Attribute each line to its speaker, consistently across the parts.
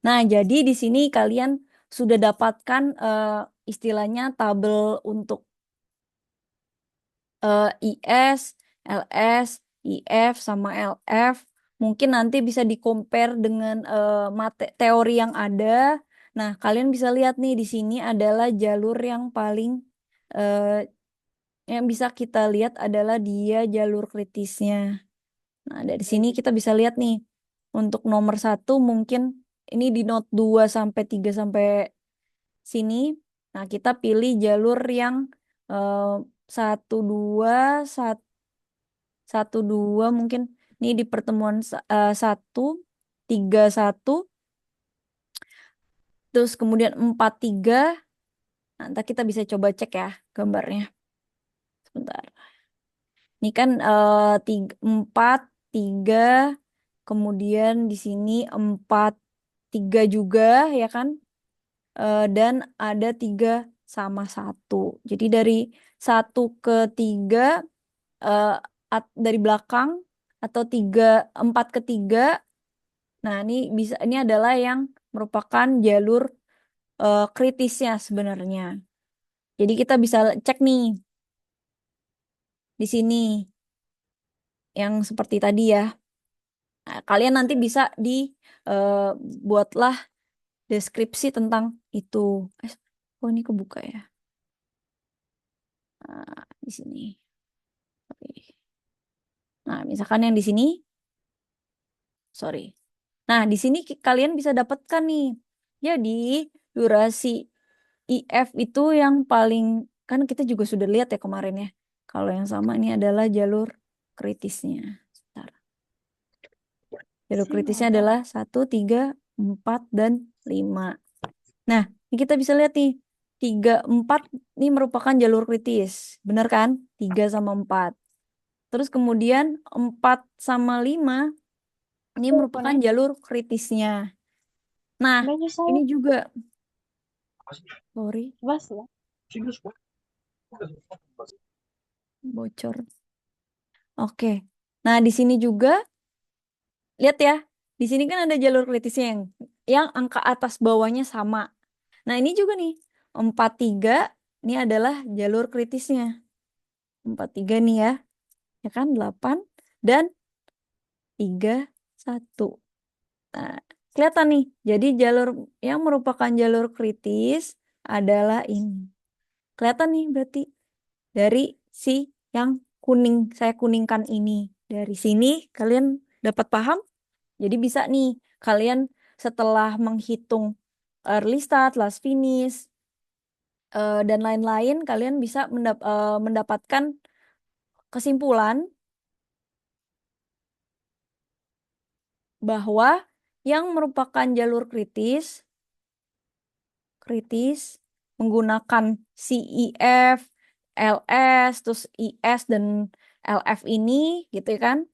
Speaker 1: Nah, jadi di sini kalian sudah dapatkan istilahnya tabel untuk IS, LS, IF sama LF. Mungkin nanti bisa di-compare dengan teori yang ada. Nah, kalian bisa lihat nih di sini adalah jalur yang paling eh, yang bisa kita lihat adalah dia jalur kritisnya. Nah, dari sini kita bisa lihat nih untuk nomor 1 mungkin ini di note 2 sampai 3 sampai sini. Nah, kita pilih jalur yang eh, 1 2 1 2 mungkin ini di pertemuan 1 3 1 terus kemudian 4 3. Nah, ntar kita bisa coba cek ya gambarnya. Sebentar. Ini kan 4 3 kemudian di sini 4 3 juga ya kan. Dan ada 3 sama 1. Jadi dari 1 ke 3 eh, dari belakang atau 4 ke 3. Nah, ini adalah yang merupakan jalur kritisnya sebenarnya. Jadi kita bisa cek nih di sini yang seperti tadi ya. Nah, kalian nanti bisa buatlah deskripsi tentang itu. Oh, ini kebuka ya. Nah, di sini. Oke. Nah, misalkan yang di sini, sorry. Nah, di sini kalian bisa dapatkan nih. Jadi, durasi IF itu yang paling, kan kita juga sudah lihat ya kemarin ya. Kalau yang sama ini adalah jalur kritisnya. Sebentar. Jalur kritisnya adalah 1, 3, 4, dan 5. Nah, ini kita bisa lihat nih. 3, 4 ini merupakan jalur kritis. Benar kan? 3 sama 4. Terus kemudian 4 sama 5 ini merupakan jalur kritisnya. Nah, ini juga, sorry, bocor. Oke. Nah, di sini juga lihat ya. Di sini kan ada jalur kritisnya yang angka atas bawahnya sama. Nah, ini juga nih. 4 3 ini adalah jalur kritisnya. 4 3 nih ya. Ya kan 8 dan 3 1. Nah, kelihatan nih. Jadi jalur yang merupakan jalur kritis adalah ini. Kelihatan nih berarti dari si yang kuning, saya kuningkan ini. Dari sini kalian dapat paham? Jadi bisa nih kalian setelah menghitung early start, last finish, dan lain-lain, kalian bisa mendapatkan kesimpulan bahwa yang merupakan jalur kritis menggunakan CEF, LS, terus IS dan LF ini gitu kan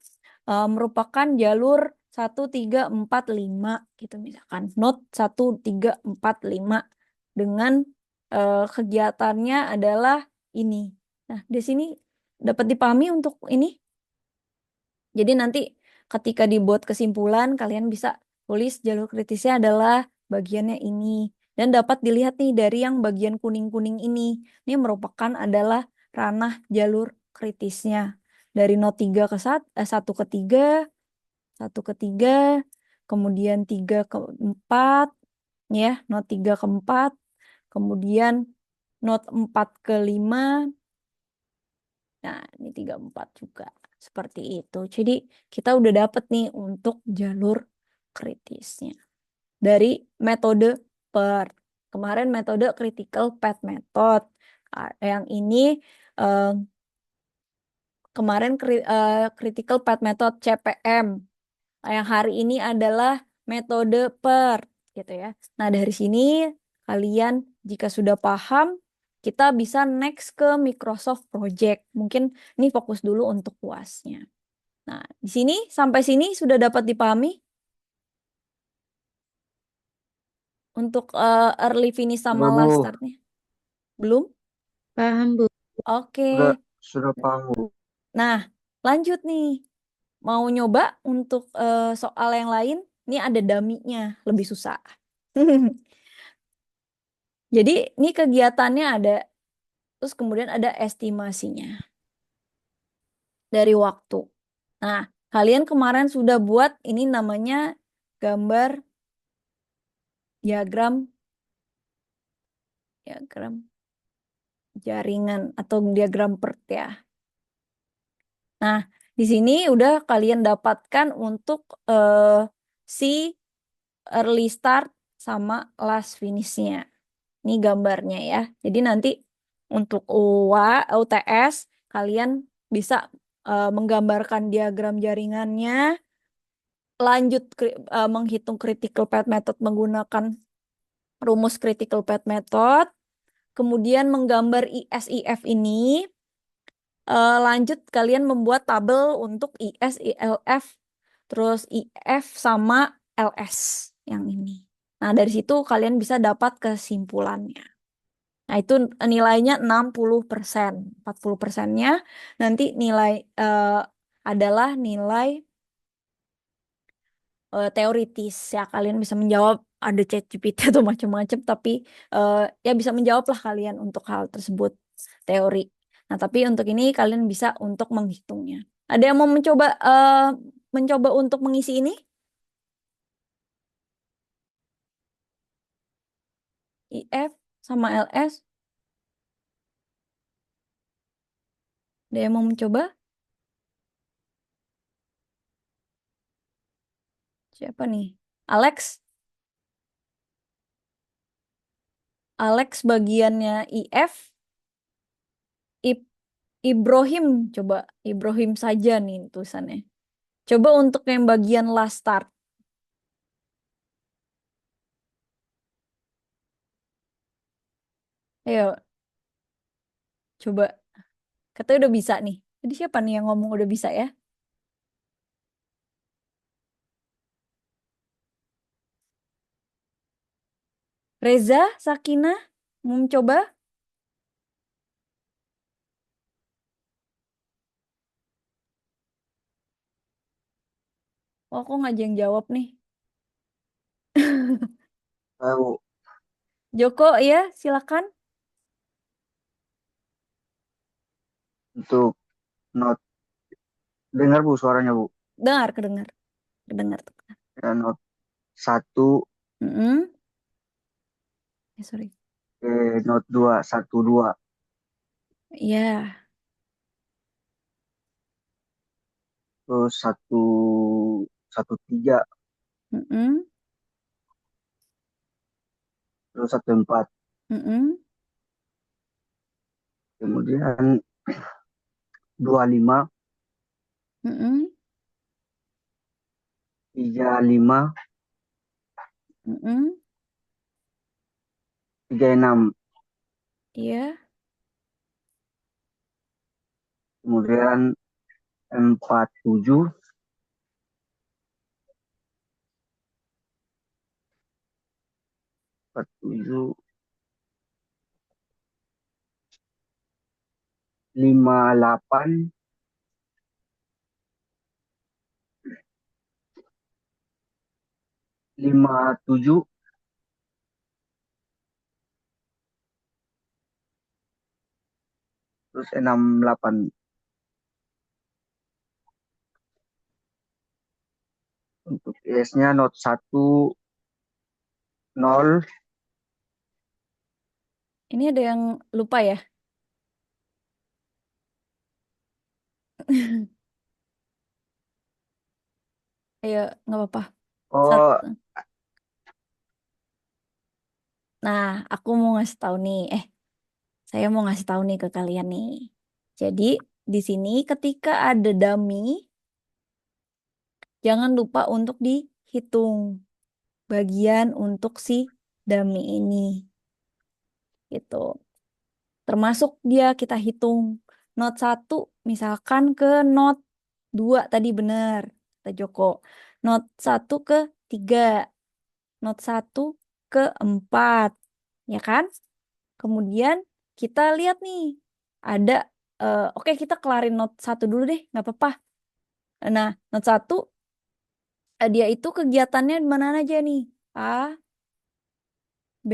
Speaker 1: merupakan jalur 1 3 4 5 gitu misalkan. Note 1 3 4 5 dengan kegiatannya adalah ini. Nah, di sini dapat dipahami untuk ini. Jadi nanti ketika dibuat kesimpulan kalian bisa tulis jalur kritisnya adalah bagiannya ini. Dan dapat dilihat nih dari yang bagian kuning-kuning ini. Ini merupakan adalah ranah jalur kritisnya. Dari not 3 ke 1 ke 3, 1 ke 3, kemudian 3 ke 4, ya, not 3 ke 4, kemudian not 4 ke 5. Nah, ini 3 4 juga. Seperti itu. Jadi kita udah dapet nih untuk jalur kritisnya. Dari metode PER. Kemarin metode critical path method. Yang ini eh, kemarin critical path method CPM. Yang hari ini adalah metode PER gitu ya. Nah, dari sini kalian jika sudah paham, kita bisa next ke Microsoft Project. Mungkin ini fokus dulu untuk UASnya. Nah, di sini sampai sini sudah dapat dipahami untuk early finish sama
Speaker 2: Enggak, Bu.
Speaker 1: last startnya. Belum?
Speaker 3: Paham, Bu.
Speaker 1: Oke.
Speaker 2: Sudah paham, Bu.
Speaker 1: Nah, lanjut nih. Mau nyoba untuk soal yang lain? Ini ada dummy-nya, lebih susah. Jadi ini kegiatannya ada, terus kemudian ada estimasinya dari waktu. Nah, kalian kemarin sudah buat ini namanya gambar diagram diagram jaringan atau diagram PERT ya. Nah, di sini udah kalian dapatkan untuk si early start sama last finish-nya. Ini gambarnya ya. Jadi nanti untuk UTS kalian bisa menggambarkan diagram jaringannya, lanjut menghitung critical path method menggunakan rumus critical path method, kemudian menggambar IS-IF ini, lanjut kalian membuat tabel untuk IS, ILF, terus IF sama LS yang ini. Nah, dari situ kalian bisa dapat kesimpulannya. Nah, itu nilainya 60%. 40%-nya nanti nilai adalah nilai teoritis ya. Kalian bisa menjawab, ada ChatGPT atau macam-macam, tapi ya bisa menjawab lah kalian untuk hal tersebut teori. Nah, tapi untuk ini kalian bisa untuk menghitungnya. Ada yang mau mencoba untuk mengisi ini? IF sama LS? Ada yang mau mencoba? Siapa nih? Alex? Alex bagiannya IF, Ibrahim, coba Ibrahim saja nih tulisannya. Coba untuk yang bagian last start. Ayo, coba. Katanya udah bisa nih. Jadi siapa nih yang ngomong udah bisa ya? Reza, Sakina, mau mencoba? Oh, aku nggak ada yang jawab nih.
Speaker 2: Tahu
Speaker 1: Joko, ya, silakan.
Speaker 2: untuk note dengar Bu suaranya Bu.
Speaker 1: Dengar, kedengar, kedengar.
Speaker 2: Ya, note satu
Speaker 1: Mm-mm. Sorry.
Speaker 2: ke note 2 satu 2
Speaker 1: Ya,
Speaker 2: terus satu satu 3
Speaker 1: mm-mm.
Speaker 2: terus satu 4
Speaker 1: Mm-mm.
Speaker 2: kemudian 25
Speaker 1: Mm-mm.
Speaker 2: 35
Speaker 1: Mm-mm.
Speaker 2: 36
Speaker 1: Iya.
Speaker 2: kemudian 47 47 58 57 terus 68 untuk IS-nya note satu 0
Speaker 1: Ini ada yang lupa ya? Ayo, nggak apa-apa.
Speaker 2: oh
Speaker 1: Satu. Nah, aku mau ngasih tahu nih. Saya mau ngasih tahu nih ke kalian nih. Jadi, di sini ketika ada dummy, jangan lupa untuk dihitung bagian untuk si dummy ini. Gitu. Termasuk dia kita hitung not 1 misalkan ke not 2 tadi benar, kata Joko. Not 1 ke 3, not 1 ke 4, ya kan? Kemudian kita lihat nih, ada, oke kita kelarin not 1 dulu deh, nggak apa-apa. Nah, not 1, dia itu kegiatannya di mana aja nih? A, B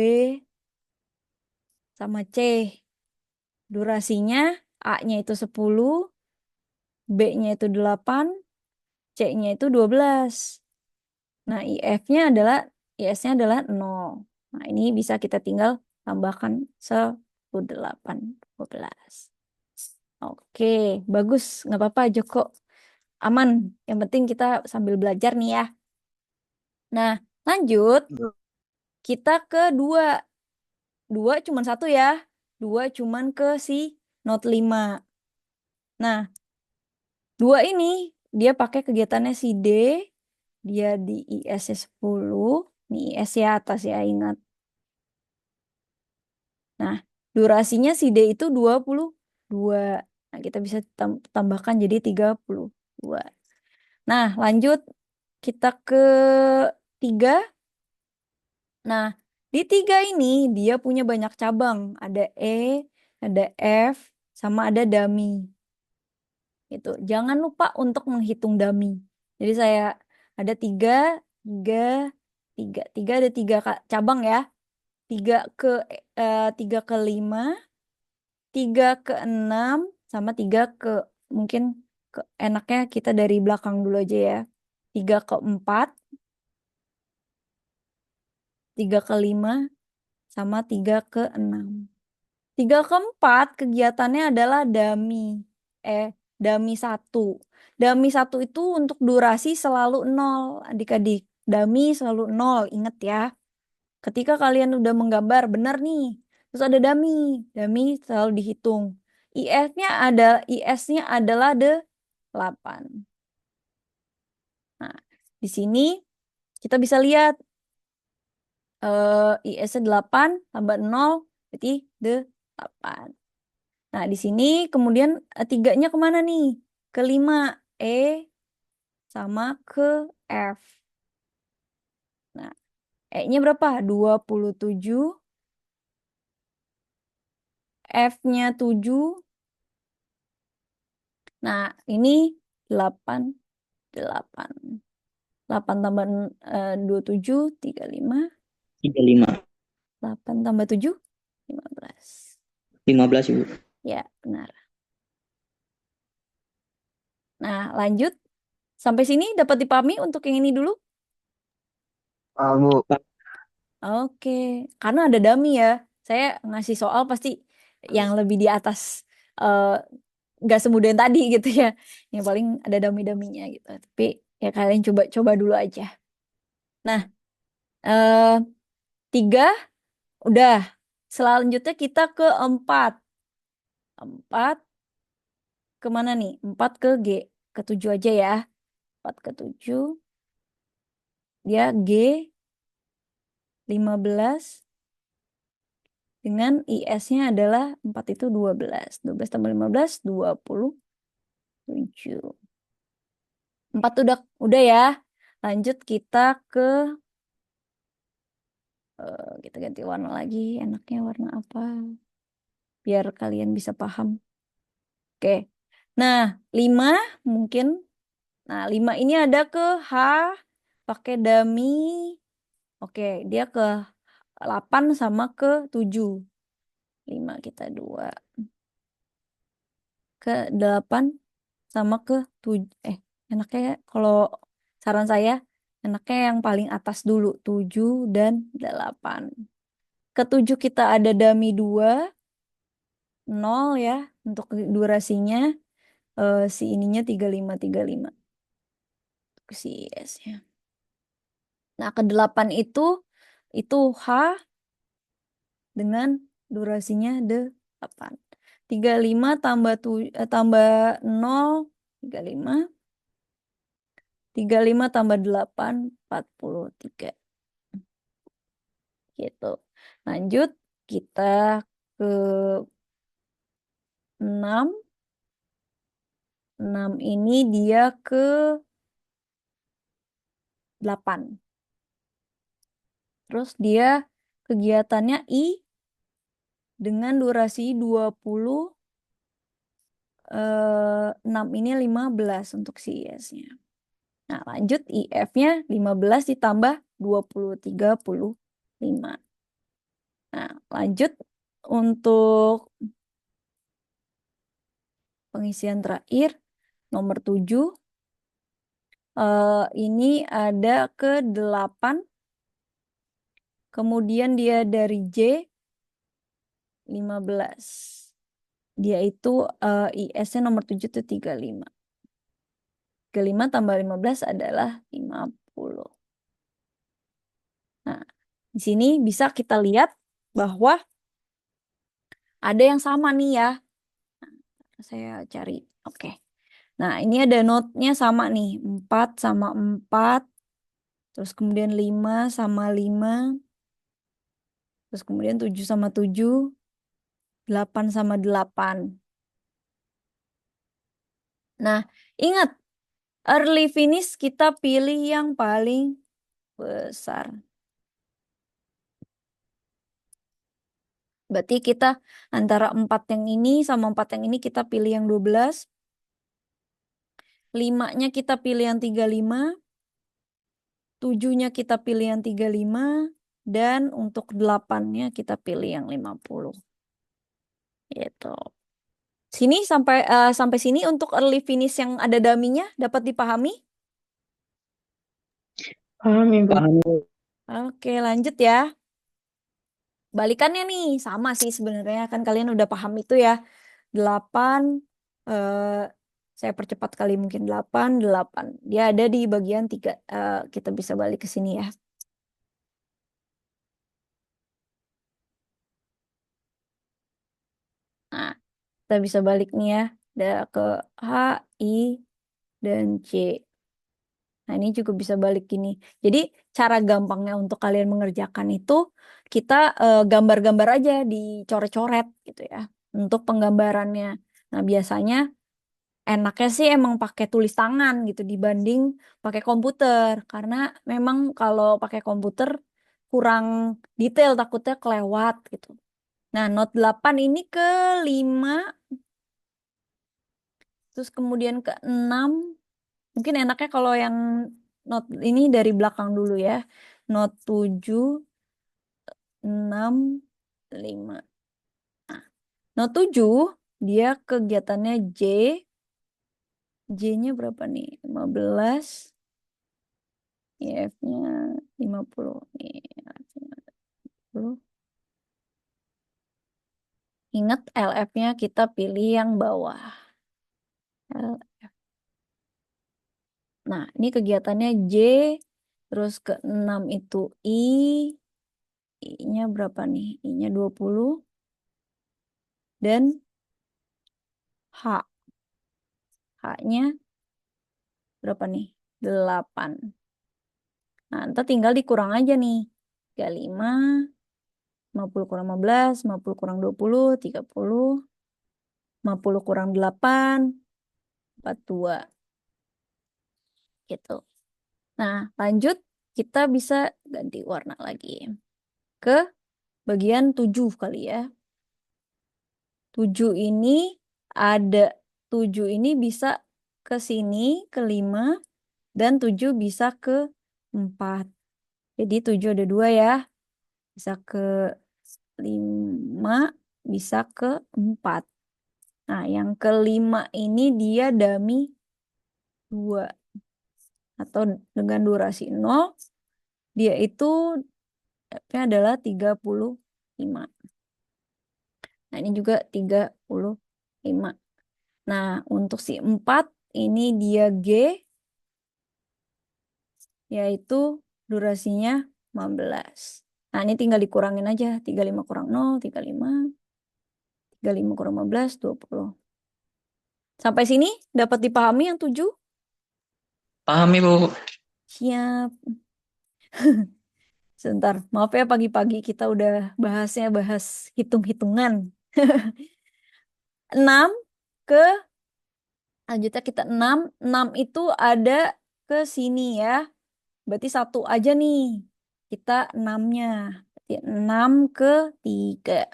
Speaker 1: sama C. Durasinya A-nya itu 10, B-nya itu 8, C-nya itu 12. Nah, IS-nya adalah 0. Nah, ini bisa kita tinggal tambahkan 18, 12. Oke, bagus. Nggak apa-apa, Joko. Aman. Yang penting kita sambil belajar nih ya. Nah, lanjut. Kita ke 2. 2 cuman satu ya. 2 cuman ke si Note 5. Nah, 2 ini dia pakai kegiatannya si D. Dia di IS-nya 10. Ini IS ya atas ya, ingat. Nah, durasinya si D itu 22. Nah, kita bisa tambahkan jadi 32. Nah, lanjut kita ke 3. Nah, di 3 ini dia punya banyak cabang. Ada E, ada F, sama ada dummy. Gitu. Jangan lupa untuk menghitung dummy. Jadi saya ada 3, 3, 3. 3 ada 3 cabang ya. 3 ke 3 ke 5, 3 ke 6, sama 3 ke mungkin enaknya kita dari belakang dulu aja ya. 3 ke 4, 3 ke 5, sama 3 ke 6. 3 ke 4 kegiatannya adalah Eh, dummy 1. Dummy 1 itu untuk durasi selalu 0, adik-adik. Dummy selalu 0, inget ya. Ketika kalian udah menggambar, benar nih. Terus ada dummy. Dummy selalu dihitung. IS-nya adalah 8. Nah, di sini kita bisa lihat IS-nya 8 tambah 0 berarti 8. Nah, di sini kemudian 3-nya kemana nih? Ke 5. E sama ke F. Nah, E-nya berapa? 27. F-nya 7. Nah, ini 8. 8. 8 tambah 27, 35.
Speaker 3: 35.
Speaker 1: 8 tambah 7, 15.
Speaker 3: 15, Ibu.
Speaker 1: Ya, benar. Nah, lanjut. Sampai sini dapat dipahami untuk yang ini dulu?
Speaker 2: Bu.
Speaker 1: Oke, karena ada dummy ya. Saya ngasih soal pasti yang lebih di atas, eh, nggak semudah yang tadi gitu ya. Yang paling ada dummy-dummynya gitu. Tapi ya kalian coba-coba dulu aja. Nah, eh, 3 udah. Selanjutnya kita ke 4. 4 kemana nih? 4 ke G. Ke 7 aja ya. 4 ke 7. Dia G 15. Dengan IS-nya adalah 4 itu 12. 12 tambah 15, 27. 4 udah ya. Lanjut kita ke kita ganti warna lagi. Enaknya warna apa? Biar kalian bisa paham. Oke. Nah, 5 mungkin. Nah, 5 ini ada ke H pakai dummy. Oke, dia ke 8 sama ke 7. 5 kita 2. Ke 8 sama ke 7. Enaknya kalau saran saya, enaknya yang paling atas dulu. 7 dan 8. Ke 7 kita ada dummy 2. 0 ya. Untuk durasinya. Si ininya 35, 35. Si S-nya. Nah, ke 8 itu H dengan durasinya 8. 35 tambah 0, 35. 35 tambah 8, 43. Gitu. Lanjut, kita ke 6. 6 ini dia ke 8. Terus dia kegiatannya I dengan durasi 20. 6 ini 15 untuk si IS-nya. Nah, lanjut IF-nya 15 ditambah 20, 35. Nah, lanjut untuk pengisian terakhir, nomor 7. Ini ada ke 8. Kemudian dia dari J 15. Dia itu IS-nya nomor 7 itu 35. 35 tambah 15 adalah 50. Nah, di sini bisa kita lihat bahwa ada yang sama nih ya. Saya cari. Oke. Nah, ini ada notnya sama nih. 4 sama 4. Terus kemudian 5 sama 5. Terus kemudian 7 sama 7. 8 sama 8. Nah, ingat. Early finish kita pilih yang paling besar. Berarti kita antara 4 yang ini sama 4 yang ini kita pilih yang 12. 5-nya kita pilih yang 35. 7-nya kita pilih yang 35. Dan untuk 8-nya kita pilih yang 50. Gitu. Sini sampai sini untuk early finish yang ada daminya dapat dipahami?
Speaker 4: Paham, Ibu.
Speaker 3: Paham.
Speaker 1: Oke, lanjut ya. Balikannya nih, sama sih sebenarnya kan kalian udah paham itu ya. 8 eh, saya percepat kali mungkin 8 8. Dia ada di bagian 3. Kita bisa balik ke sini ya. Nah, kita bisa balik nih ya. Ada ke H, I, dan C. Nah, ini juga bisa balik gini. Jadi, cara gampangnya untuk kalian mengerjakan itu, kita gambar-gambar aja, dicoret-coret gitu ya, untuk penggambarannya. Nah, biasanya enaknya sih emang pakai tulis tangan gitu, dibanding pakai komputer. Karena memang kalau pakai komputer, kurang detail, takutnya kelewat gitu. Nah, note 8 ini ke 5, terus kemudian ke 6. Mungkin enaknya kalau yang note ini dari belakang dulu ya. Note 7, 6, 5. Nah, note 7 dia kegiatannya J. J-nya berapa nih? 15. IF-nya 50. Nih, IF-nya 50. Ingat LF-nya kita pilih yang bawah. LF. Nah, ini kegiatannya J. Terus ke 6 itu I. I-nya berapa nih? I-nya 20. Dan H. H-nya berapa nih? 8. Nah, ntar tinggal dikurang aja nih. 35, 50 kurang 15, 50 kurang 20, 30, 50 kurang 8, 42. Gitu. Nah, lanjut. Kita bisa ganti warna lagi. Ke bagian 7 kali ya. 7 ini ada 7 ini bisa ke sini, ke 5, dan 7 bisa ke 4. Jadi 7 ada 2 ya. Bisa ke 5, bisa ke 4. Nah, yang kelima ini dia dummy 2. Atau dengan durasi 0, dia itu F-nya adalah 35. Nah, ini juga 35. Nah, untuk si 4, ini dia G, yaitu durasinya 15. Nah, ini tinggal dikurangin aja. 35 kurang 0, 35. 35 kurang 15, 20. Sampai sini dapat dipahami yang 7?
Speaker 3: Paham, Ibu.
Speaker 1: Siap. Sebentar, maaf ya pagi-pagi kita udah bahas hitung-hitungan. 6 ke, lanjutnya kita 6. 6 itu ada ke sini ya. Berarti 1 aja nih. Kita 6-nya. Berarti 6 ke 3.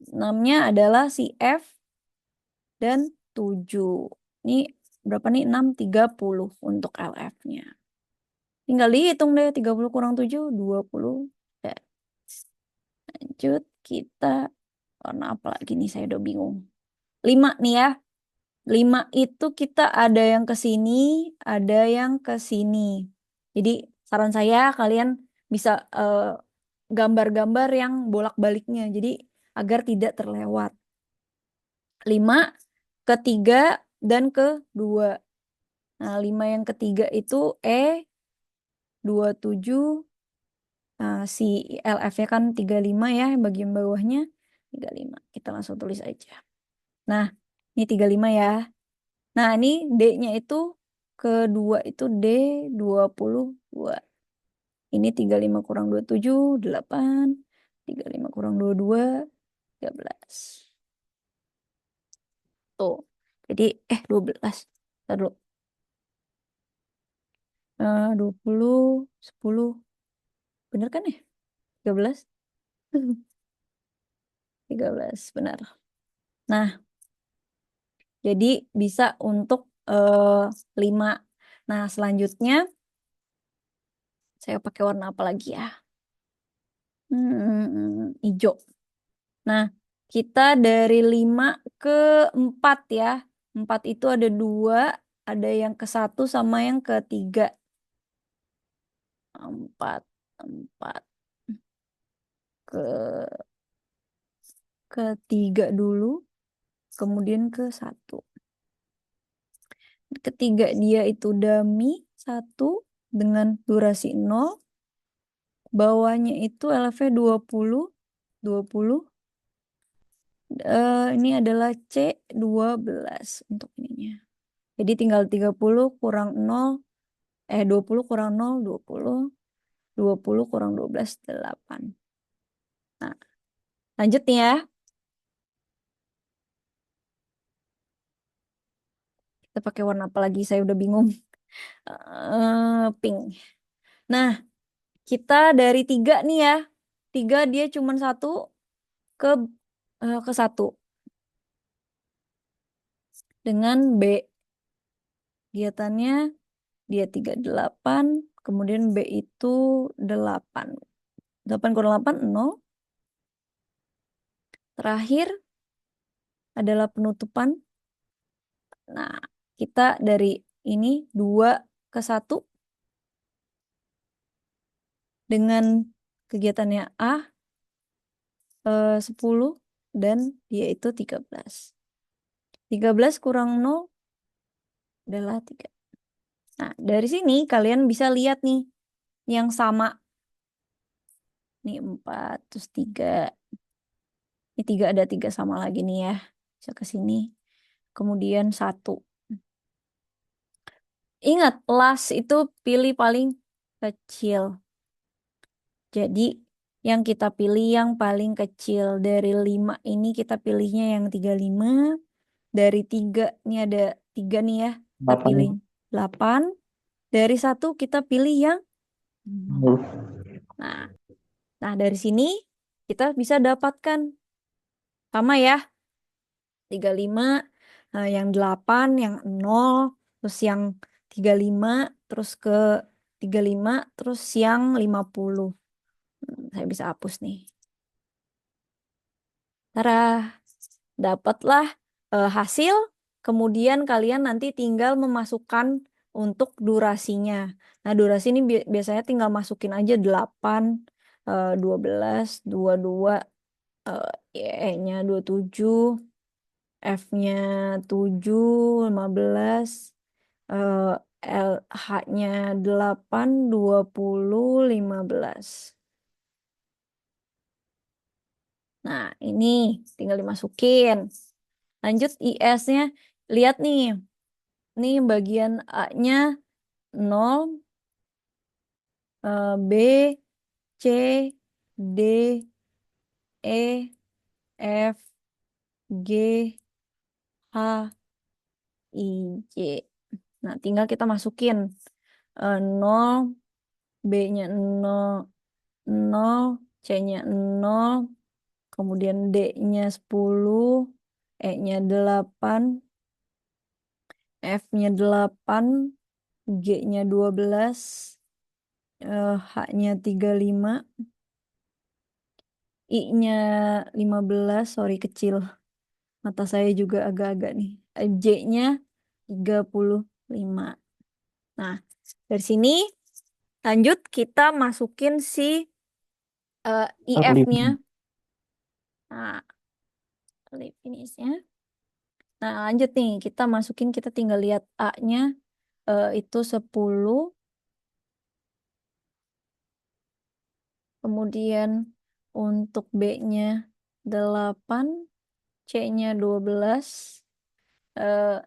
Speaker 1: 6-nya adalah si F dan 7. Ini berapa nih? 6, 30 untuk LF-nya. Tinggal dihitung deh, 30 kurang 7, 20. Ya. Lanjut kita warna apa lagi nih, saya udah bingung. 5 nih ya. 5 itu kita ada yang ke sini, ada yang ke sini. Jadi saran saya kalian bisa gambar-gambar yang bolak-baliknya. Jadi agar tidak terlewat. 5 ketiga dan kedua. Nah, 5 yang ketiga itu 27. Nah, si LF-nya kan 35 ya, bagian bawahnya 35. Kita langsung tulis aja. Nah, ini 35 ya. Nah, ini D-nya itu kedua itu D22. Ini 35 kurang 27, 8. 35 kurang 22, 13. Tuh. Jadi, 12. Ntar dulu. 20, 10. Bener kan ya? 13? 13, benar. Nah, jadi bisa untuk 5. Nah, selanjutnya saya pakai warna apa lagi ya? Hijau. Nah, kita dari 5 ke 4 ya. 4 itu ada 2, ada yang ke 1 sama yang ke 3. 4, 4 ke 3 dulu, kemudian ke 1. Ketiga dia itu dummy 1 dengan durasi 0. Bawahnya itu LV 20. 20. Ini adalah C12 untuk ininya. Jadi tinggal 30 kurang 0. 20 kurang 0, 20. 20 kurang 12, 8. Nah, lanjut nih ya. Kita pakai warna apa lagi? Saya udah bingung. Pink. Nah, kita dari 3 nih ya. 3 dia cuma 1 ke 1. Dengan B. Kegiatannya dia 38. Kemudian B itu 8. 8 kurang 8, 0. Terakhir adalah penutupan. Nah, kita dari ini 2 ke 1 dengan kegiatannya A 10 dan dia itu 13. 13 kurang 0 adalah 3. Nah, dari sini kalian bisa lihat nih yang sama. Ini 4 terus 3. Ini 3 ada 3 sama lagi nih ya. Bisa ke sini. Kemudian 1. Ingat, last itu pilih paling kecil. Jadi yang kita pilih yang paling kecil. Dari 5 ini kita pilihnya yang 35. Dari 3, ini ada 3 nih ya. Kita
Speaker 3: 8.
Speaker 1: pilih 8. Dari 1 kita pilih yang 0. Nah, dari sini kita bisa dapatkan sama ya. 35, yang 8, yang 0, terus yang 35, terus ke 35, terus yang 50. Saya bisa hapus nih. Tara, dapatlah hasil. Kemudian kalian nanti tinggal memasukkan untuk durasinya. Nah, durasi ini biasanya tinggal masukin aja 8, 12, 22, E-nya 27, F-nya 7, 15, LH-nya 8, 20, 15. Nah, ini tinggal dimasukin. Lanjut IS-nya. Lihat nih. Nih bagian A-nya 0, B, C, D, E, F, G, H, I, J. Nah, tinggal kita masukin 0, B-nya 0, 0, C-nya 0, kemudian D-nya 10, E-nya 8, F-nya 8, G-nya 12, H-nya 35, I-nya 15, sorry kecil. Mata saya juga agak-agak nih. J-nya 35. Nah, dari sini lanjut kita masukin si IF-nya. Nah, finishnya. Nah, lanjut nih. Kita masukin, kita tinggal lihat A-nya itu 10. Kemudian untuk B-nya 8. C-nya 12.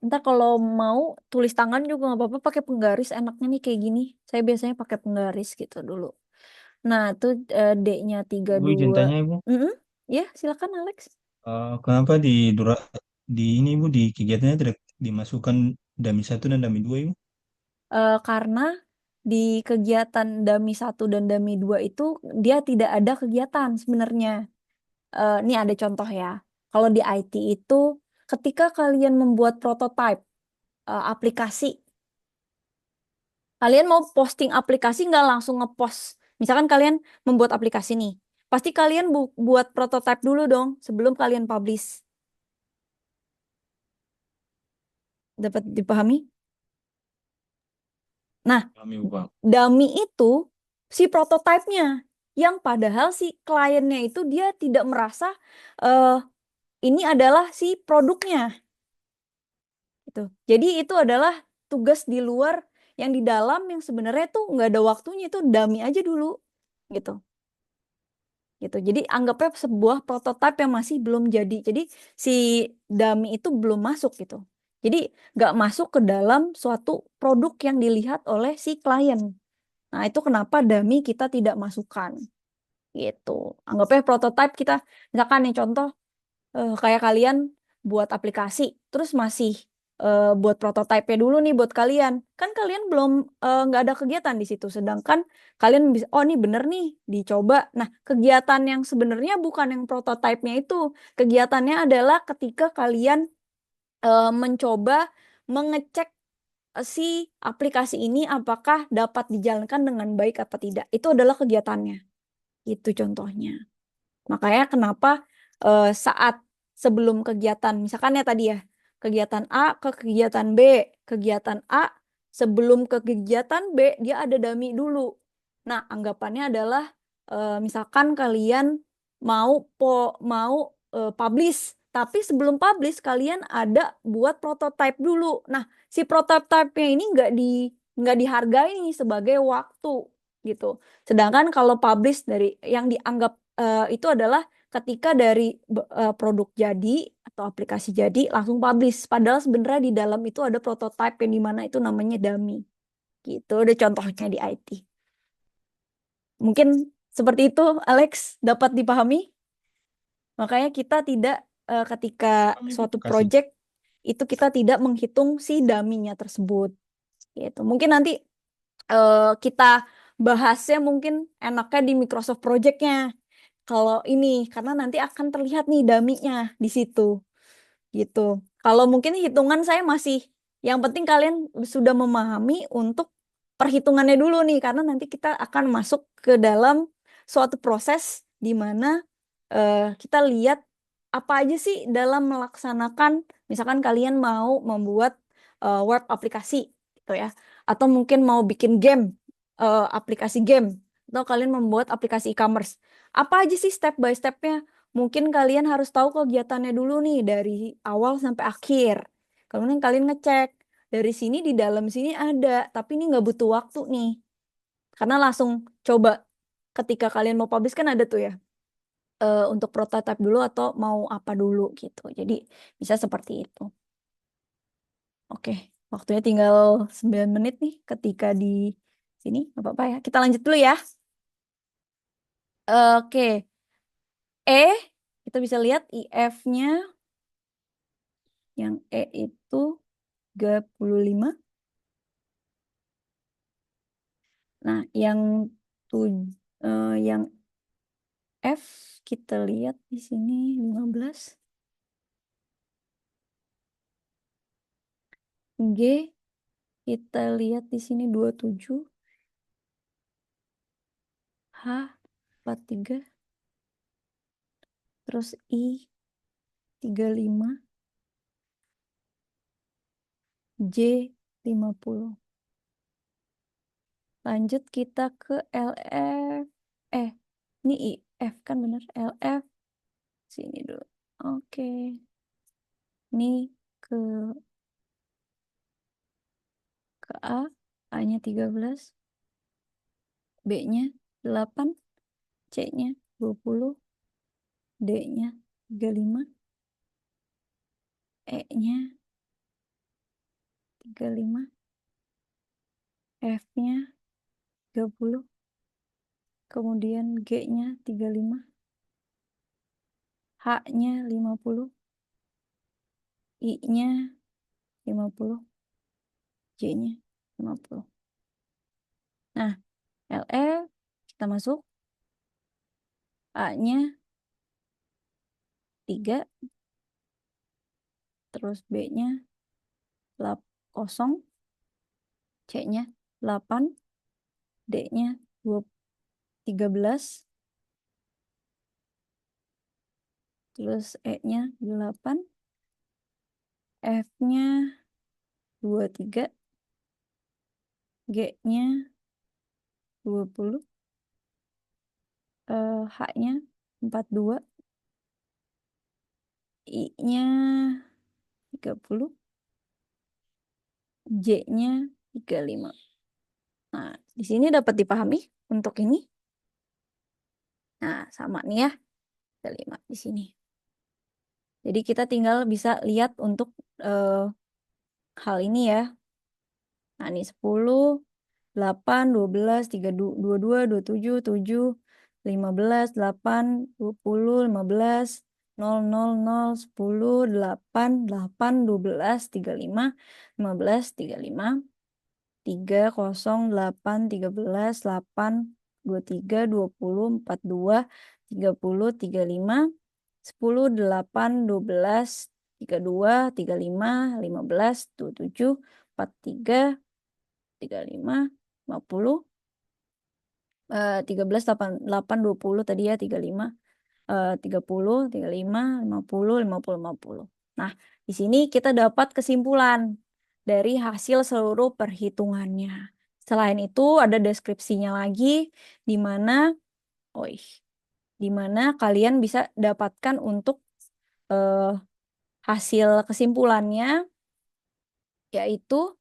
Speaker 1: Ntar kalau mau tulis tangan juga nggak apa-apa pakai penggaris enaknya nih kayak gini. Saya biasanya pakai penggaris gitu dulu. Nah, itu D-nya
Speaker 4: Bu,
Speaker 1: 32.
Speaker 4: izin tanya Ibu,
Speaker 1: Mm-mm. Ya, silakan Alex.
Speaker 4: kenapa di ini Bu di kegiatannya tidak dimasukkan Dami satu dan Dami dua Ibu?
Speaker 1: Karena di kegiatan Dami 1 dan Dami 2 itu dia tidak ada kegiatan sebenarnya. Ini ada contoh ya. Kalau di IT itu ketika kalian membuat prototype aplikasi, kalian mau posting aplikasi nggak langsung ngepost. Misalkan kalian membuat aplikasi nih, pasti kalian buat prototype dulu dong sebelum kalian publish. Dapat dipahami? Nah,
Speaker 4: Kami Ibu Pak.
Speaker 1: dummy itu si prototipenya, yang padahal si kliennya itu dia tidak merasa eh, ini adalah si produknya, gitu. Jadi itu adalah tugas di luar yang di dalam yang sebenarnya tuh nggak ada waktunya, itu dummy aja dulu, gitu. Gitu. Jadi anggapnya sebuah prototipe yang masih belum jadi. Jadi si dummy itu belum masuk gitu. Jadi nggak masuk ke dalam suatu produk yang dilihat oleh si klien. Nah, itu kenapa dummy kita tidak masukkan gitu. Anggapnya prototipe kita, misalkan nih contoh kayak kalian buat aplikasi, terus masih buat prototipe-nya dulu nih buat kalian. Kan kalian belum nggak ada kegiatan di situ. Sedangkan kalian bisa, oh nih bener nih, dicoba. Nah, kegiatan yang sebenarnya bukan yang prototipe-nya itu. Kegiatannya adalah ketika kalian mencoba mengecek si aplikasi ini apakah dapat dijalankan dengan baik atau tidak. Itu adalah kegiatannya. Itu contohnya. Makanya kenapa saat sebelum kegiatan, misalkan ya tadi ya, kegiatan A ke kegiatan B, kegiatan A sebelum ke kegiatan B dia ada dummy dulu. Nah, anggapannya adalah misalkan kalian mau publish, tapi sebelum publish kalian ada buat prototype dulu. Nah, si prototype-nya ini nggak dihargai nih sebagai waktu gitu. Sedangkan kalau publish dari yang dianggap itu adalah ketika dari produk jadi atau aplikasi jadi langsung publish. Padahal sebenarnya di dalam itu ada prototype yang dimana itu namanya dummy. Gitu, ada contohnya di IT. Mungkin seperti itu, Alex, dapat dipahami? Makanya kita tidak ketika
Speaker 4: Kami Ibu,
Speaker 1: suatu
Speaker 4: kasih.
Speaker 1: project itu kita tidak menghitung si dummy-nya tersebut. Gitu. Mungkin nanti kita bahasnya mungkin enaknya di Microsoft Project-nya. Kalau ini karena nanti akan terlihat nih dummy-nya di situ gitu. Kalau mungkin hitungan saya masih yang penting kalian sudah memahami untuk perhitungannya dulu nih karena nanti kita akan masuk ke dalam suatu proses di mana kita lihat apa aja sih dalam melaksanakan misalkan kalian mau membuat web aplikasi gitu ya atau mungkin mau bikin game aplikasi game atau kalian membuat aplikasi e-commerce. Apa aja sih step by stepnya? Mungkin kalian harus tahu kegiatannya dulu nih dari awal sampai akhir. Kemudian kalian ngecek dari sini di dalam sini ada, tapi ini nggak butuh waktu nih. Karena langsung coba ketika kalian mau publish kan ada tuh ya untuk prototype dulu atau mau apa dulu gitu. Jadi bisa seperti itu. Oke, waktunya tinggal 9 menit nih ketika di sini. Nggak apa-apa ya. Kita lanjut dulu ya. Oke, E kita bisa lihat IF-nya yang E itu 35. Nah, yang F kita lihat di sini 15. G kita lihat di sini 27. H 43. terus I 35, J 50. Lanjut kita ke LF. Ini IF kan bener. LF sini dulu. Oke. Ini ke A. A-nya 13. B-nya 8. C-nya 20. D-nya 35. E-nya 35. F-nya 30. Kemudian G-nya 35. H-nya 50. I-nya 50. J-nya 50. Nah, LF kita masuk. A-nya 3. Terus B-nya 0. C-nya 8. D-nya 13. Terus E-nya 8. F-nya 23. G-nya 20. H-nya 42. I-nya 30. J-nya 35. Nah, di sini dapat dipahami untuk ini. Nah, sama nih ya. Ada 5 di sini. Jadi kita tinggal bisa lihat untuk hal ini ya. Nah, ini 10, 8, 12, 3, 22, 27, 7, 15, 8, 20, 15, 0, 0, 0, 10, 8, 8, 12, 35, 15, 35, 3, 0, 8, 13, 8, 23, 20, 42, 30, 35, 10, 8, 12, 32, 35, 15, 27, 43, 35, 50, 13, 8, 8, 20 tadi ya, 35, 30, 35, 50, 50, 50. Nah, di sini kita dapat kesimpulan dari hasil seluruh perhitungannya. Selain itu ada deskripsinya lagi di mana kalian bisa dapatkan untuk hasil kesimpulannya, yaitu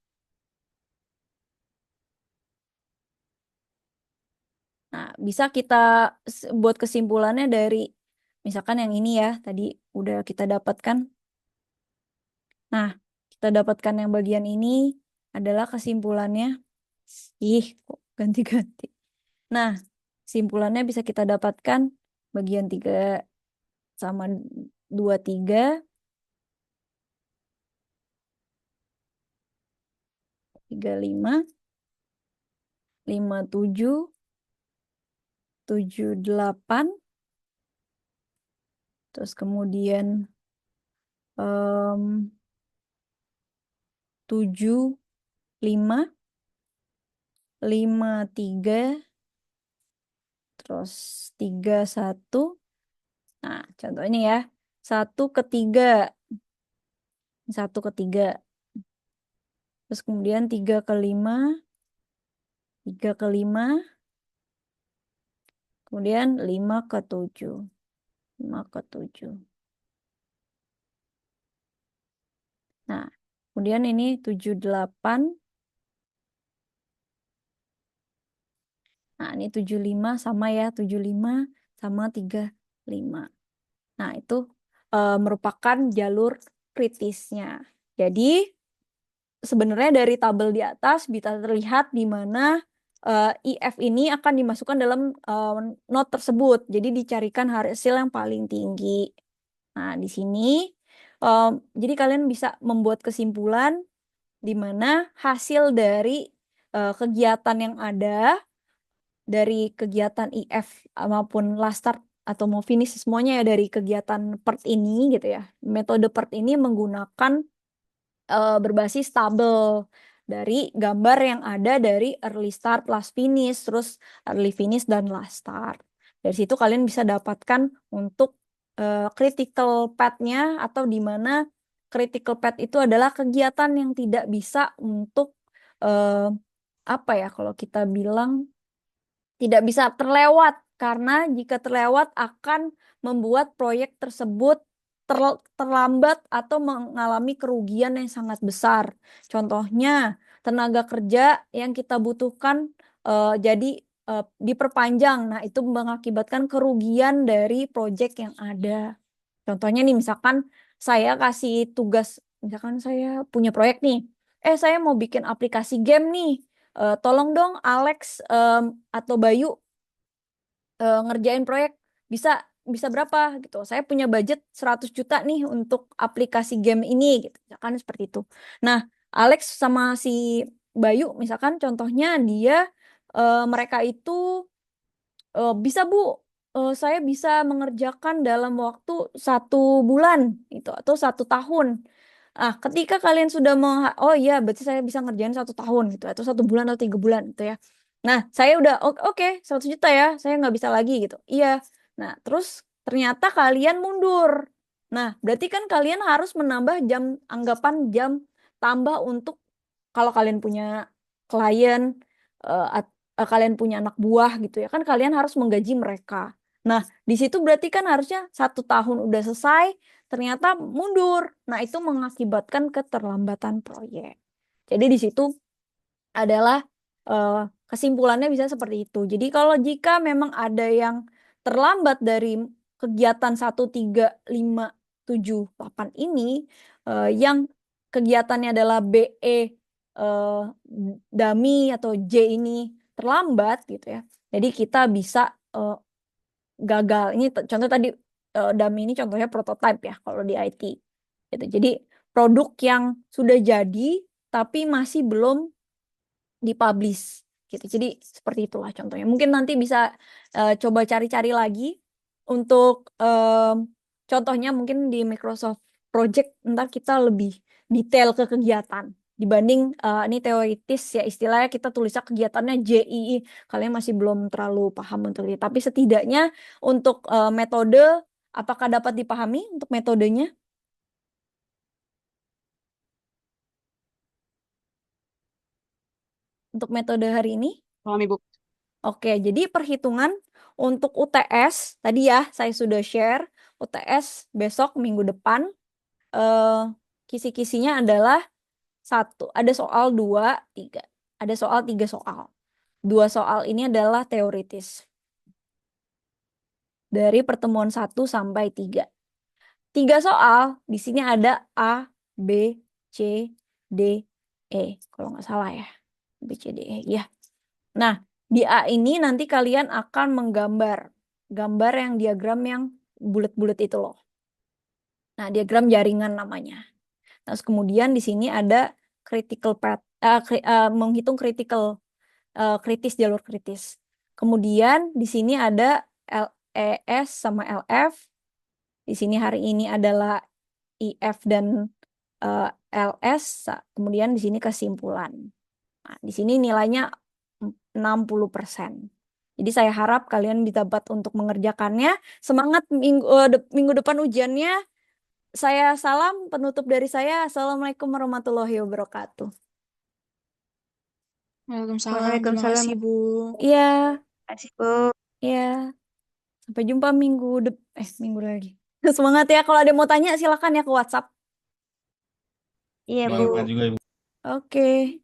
Speaker 1: bisa kita buat kesimpulannya dari misalkan yang ini ya, tadi udah kita dapatkan. Nah, kita dapatkan yang bagian ini adalah kesimpulannya. Kok ganti-ganti. Nah, kesimpulannya bisa kita dapatkan bagian 3 sama 23, 35, 57, 78, terus kemudian 7, 5, 5, 3, terus 3, 1. Nah, contoh ini ya. 1 ke 3. 1 ke 3. Terus kemudian 3 ke 5. 3 ke 5. Kemudian 5 ke 7. 5 ke 7. Nah, kemudian ini 7, 8. Nah, ini 75 sama ya. 75 sama 35. Nah, itu merupakan jalur kritisnya. Jadi, sebenarnya dari tabel di atas bisa terlihat di mana IF ini akan dimasukkan dalam not tersebut. Jadi dicarikan hasil yang paling tinggi. Nah, di sini jadi kalian bisa membuat kesimpulan di mana hasil dari kegiatan yang ada dari kegiatan IF maupun last start atau mau finish semuanya ya dari kegiatan PERT ini gitu ya. Metode PERT ini menggunakan berbasis tabel dari gambar yang ada dari early start, last finish, terus early finish dan last start. Dari situ kalian bisa dapatkan untuk critical path-nya, atau di mana critical path itu adalah kegiatan yang tidak bisa untuk apa ya, kalau kita bilang tidak bisa terlewat, karena jika terlewat akan membuat proyek tersebut terlambat atau mengalami kerugian yang sangat besar. Contohnya, tenaga kerja yang kita butuhkan jadi diperpanjang. Nah, itu mengakibatkan kerugian dari proyek yang ada. Contohnya nih, misalkan saya kasih tugas, misalkan saya punya proyek nih, saya mau bikin aplikasi game nih. Tolong dong Alex atau Bayu ngerjain proyek, bisa bisa berapa gitu. Saya punya budget 100 juta nih untuk aplikasi game ini gitu. Misalkan seperti itu. Nah, Alex sama si Bayu misalkan contohnya dia mereka itu bisa Bu, saya bisa mengerjakan dalam waktu 1 bulan itu atau 1 tahun. Nah, ketika kalian sudah oh iya, berarti saya bisa ngerjain 1 tahun gitu atau 1 bulan atau 3 bulan gitu ya. Nah, saya udah oke 100 juta ya, saya nggak bisa lagi gitu. Iya. Nah, terus ternyata kalian mundur. Nah, berarti kan kalian harus menambah anggapan jam tambah untuk kalau kalian punya klien, kalian punya anak buah gitu ya kan, kalian harus menggaji mereka. Nah, di situ berarti kan harusnya 1 tahun udah selesai, ternyata mundur. Nah, itu mengakibatkan keterlambatan proyek. Jadi di situ adalah kesimpulannya bisa seperti itu. Jadi kalau jika memang ada yang terlambat dari kegiatan 1, 3, 5, 7, 8 ini, yang kegiatannya adalah BE dummy atau J ini terlambat gitu ya. Jadi kita bisa gagal. Ini contoh tadi dummy ini contohnya prototype ya kalau di IT. Gitu. Jadi produk yang sudah jadi tapi masih belum dipublish gitu. Jadi seperti itulah contohnya. Mungkin nanti bisa coba cari-cari lagi untuk contohnya mungkin di Microsoft Project, ntar kita lebih detail ke kegiatan dibanding ini teoritis ya, istilahnya kita tulisnya kegiatannya JII. Kalian masih belum terlalu paham untuk itu. Tapi setidaknya untuk metode, apakah dapat dipahami untuk metodenya? Untuk metode hari ini?
Speaker 5: Paham Ibu.
Speaker 1: Oke, jadi perhitungan untuk UTS tadi ya saya sudah share. UTS besok minggu depan kisi-kisinya adalah ada soal 2, 3. Ada soal 3 soal. 2 soal ini adalah teoritis. Dari pertemuan 1 sampai 3. 3 soal di sini ada A, B, C, D, E. Kalau nggak salah ya. B, C, D, E. Ya. Nah, di A ini nanti kalian akan menggambar. Gambar yang diagram yang bulat-bulat itu loh. Nah, diagram jaringan namanya. Nah, kemudian di sini ada critical path, menghitung kritis, jalur kritis. Kemudian di sini ada LES sama LF. Di sini hari ini adalah IF dan LS. Kemudian di sini kesimpulan. Nah, di sini nilainya 60%. Jadi saya harap kalian dapat untuk mengerjakannya. Semangat minggu depan ujiannya. Saya salam penutup dari saya. Assalamualaikum warahmatullahi wabarakatuh.
Speaker 5: Waalaikumsalam. Terima
Speaker 2: Waalaikumsalam.
Speaker 5: kasih Bu.
Speaker 1: Iya,
Speaker 2: Terima kasih, Bu.
Speaker 1: iya. Sampai jumpa minggu lagi. Semangat ya. Kalau ada yang mau tanya silakan ya ke WhatsApp.
Speaker 2: Iya, Bu.
Speaker 4: Semangat juga Ibu.
Speaker 1: Oke.